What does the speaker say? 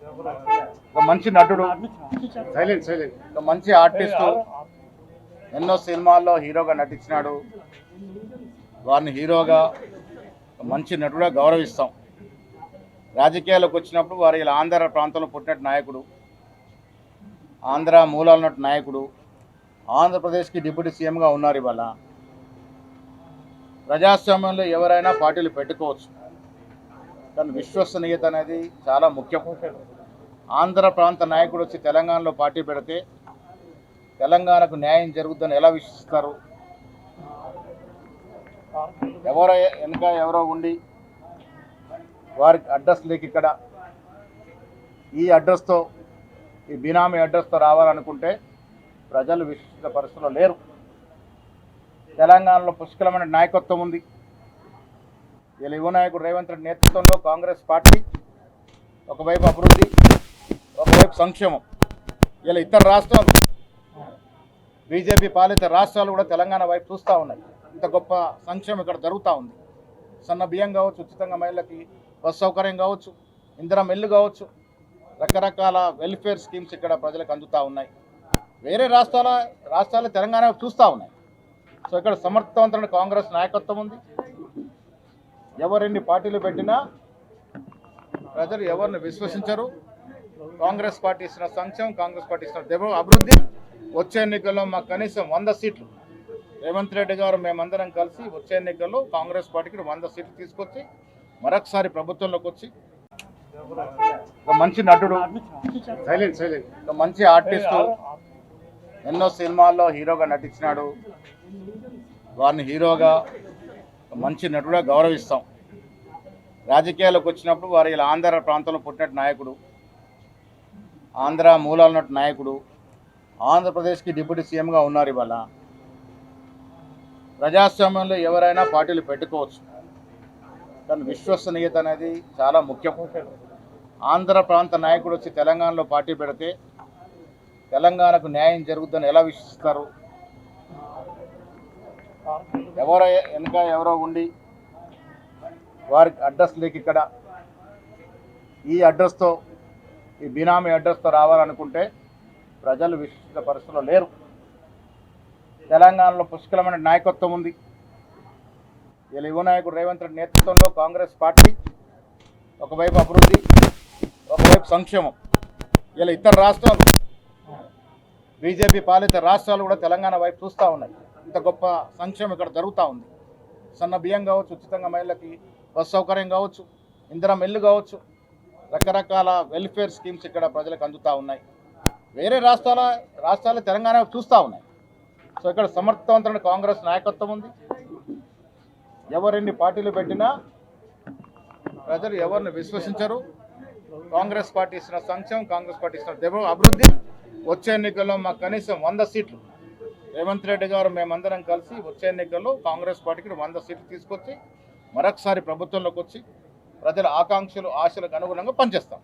ఒక మంచి నటుడు, ఒక మంచి ఆర్టిస్టు, ఎన్నో సినిమాల్లో హీరోగా నటించినాడు. వారిని హీరోగా మంచి నటుడుగా గౌరవిస్తాం. రాజకీయాల్లోకి వచ్చినప్పుడు వారు ఇలా ఆంధ్ర ప్రాంతంలో పుట్టిన నాయకుడు, ఆంధ్ర మూలాలు ఉన్నట్టు నాయకుడు, ఆంధ్రప్రదేశ్కి డిప్యూటీ సీఎంగా ఉన్నారు. ఇవాళ ప్రజాస్వామ్యంలో ఎవరైనా పార్టీలు పెట్టుకోవచ్చు, కానీ విశ్వసనీయత అనేది చాలా ముఖ్యం. ఆంధ్ర ప్రాంత నాయకుడు వచ్చి తెలంగాణలో పార్టీ పెడితే తెలంగాణకు న్యాయం జరుగుతుందని ఎలా విశ్వసిస్తారు? ఎవరో వెనుక ఎవరో ఉండి వారికి అడ్రస్ లేక ఇక్కడ ఈ అడ్రస్తో, ఈ బినామీ అడ్రస్తో రావాలనుకుంటే ప్రజలు విశ్వసించే పరిస్థితుల్లో లేరు. తెలంగాణలో పుష్కలమైన నాయకత్వం ఉంది. ఇలా యువ నాయకుడు రేవంత్ రెడ్డి నేతృత్వంలో కాంగ్రెస్ పార్టీ ఒకవైపు అభివృద్ధి, ఒకవైపు సంక్షేమం. ఇలా ఇతర రాష్ట్రాలు, బీజేపీ పాలిత రాష్ట్రాలు కూడా తెలంగాణ వైపు చూస్తూ ఉన్నాయి. ఇంత గొప్ప సంక్షేమం ఇక్కడ జరుగుతూ ఉంది. సన్న బియ్యం కావచ్చు, ఉచితంగా మహిళలకి బస్ సౌకర్యం కావచ్చు, ఇందిరం ఇల్లు కావచ్చు, రకరకాల వెల్ఫేర్ స్కీమ్స్ ఇక్కడ ప్రజలకు అందుతూ ఉన్నాయి. వేరే రాష్ట్రాలు తెలంగాణ వైపు చూస్తూ ఉన్నాయి. సో ఇక్కడ సమర్థవంతమైన కాంగ్రెస్ నాయకత్వం ఉంది. ఎవరెన్ని పార్టీలు పెట్టినా ప్రజలు ఎవరిని విశ్వసించరు. కాంగ్రెస్ పార్టీ ఇచ్చిన సంక్షేమం, కాంగ్రెస్ పార్టీ ఇచ్చిన అభివృద్ధి. వచ్చే ఎన్నికల్లో మాకు కనీసం 100 సీట్లు రేవంత్ రెడ్డి గారు మేమందరం కలిసి వచ్చే ఎన్నికల్లో కాంగ్రెస్ పార్టీకి 100 సీట్లు తీసుకొచ్చి మరొకసారి ప్రభుత్వంలోకి వచ్చి ఒక మంచి నటుడు, ఒక మంచి ఆర్టిస్టు, ఎన్నో సినిమాల్లో హీరోగా నటించినాడు. వారిని హీరోగా మంచి నటుడుగా గౌరవిస్తాం. రాజకీయాల్లోకి వచ్చినప్పుడు వారు ఇలా ఆంధ్ర ప్రాంతంలో పుట్టిన నాయకుడు, ఆంధ్ర మూలాలు ఉన్నట్టు నాయకుడు, ఆంధ్రప్రదేశ్కి డిప్యూటీ సీఎంగా ఉన్నారు. ఇవాళ ప్రజాస్వామ్యంలో ఎవరైనా పార్టీలు పెట్టుకోవచ్చు, కానీ విశ్వసనీయత అనేది చాలా ముఖ్యం. ఆంధ్ర ప్రాంత నాయకుడు వచ్చి తెలంగాణలో పార్టీ పెడితే తెలంగాణకు న్యాయం జరుగుతుందని ఎలా విశ్వసిస్తారు? ఎవరో వెనుక ఎవరో ఉండి వారికి అడ్రస్ లేక ఇక్కడ ఈ అడ్రస్తో, ఈ బినామీ అడ్రస్తో రావాలనుకుంటే ప్రజలు విశ్వసించే పరిస్థితుల్లో లేరు. తెలంగాణలో పుష్కలమైన నాయకత్వం ఉంది. ఇలా యువ నాయకుడు రేవంత్ రెడ్డి నేతృత్వంలో కాంగ్రెస్ పార్టీ ఒకవైపు అభివృద్ధి, ఒకవైపు సంక్షేమం. ఇలా ఇతర రాష్ట్రాలు, బీజేపీ పాలిత రాష్ట్రాలు కూడా తెలంగాణ వైపు చూస్తూ ఉన్నాయి. ఇంత గొప్ప సంక్షేమం ఇక్కడ జరుగుతూ ఉంది. సన్న బియ్యం కావచ్చు, ఉచితంగా మహిళలకి బస్ సౌకర్యం కావచ్చు, ఇందిరం ఇల్లు కావచ్చు, రకరకాల వెల్ఫేర్ స్కీమ్స్ ఇక్కడ ప్రజలకు అందుతూ ఉన్నాయి. వేరే రాష్ట్రాలు తెలంగాణ వైపు చూస్తూ ఉన్నాయి. సో ఇక్కడ సమర్థవంతమైన కాంగ్రెస్ నాయకత్వం ఉంది. ఎవరెన్ని పార్టీలు పెట్టినా ప్రజలు ఎవరిని విశ్వసించరు. కాంగ్రెస్ పార్టీ ఇచ్చిన సంక్షేమం, కాంగ్రెస్ పార్టీ ఇచ్చిన అభివృద్ధి. వచ్చే ఎన్నికల్లో మాకు కనీసం 100 సీట్లు రేవంత్ రెడ్డి గారు మేమందరం కలిసి వచ్చే ఎన్నికల్లో కాంగ్రెస్ పార్టీకి 100 సీట్లు తీసుకొచ్చి మరొకసారి ప్రభుత్వంలోకి వచ్చి ప్రజల ఆకాంక్షలు, ఆశలకు అనుగుణంగా పనిచేస్తాం.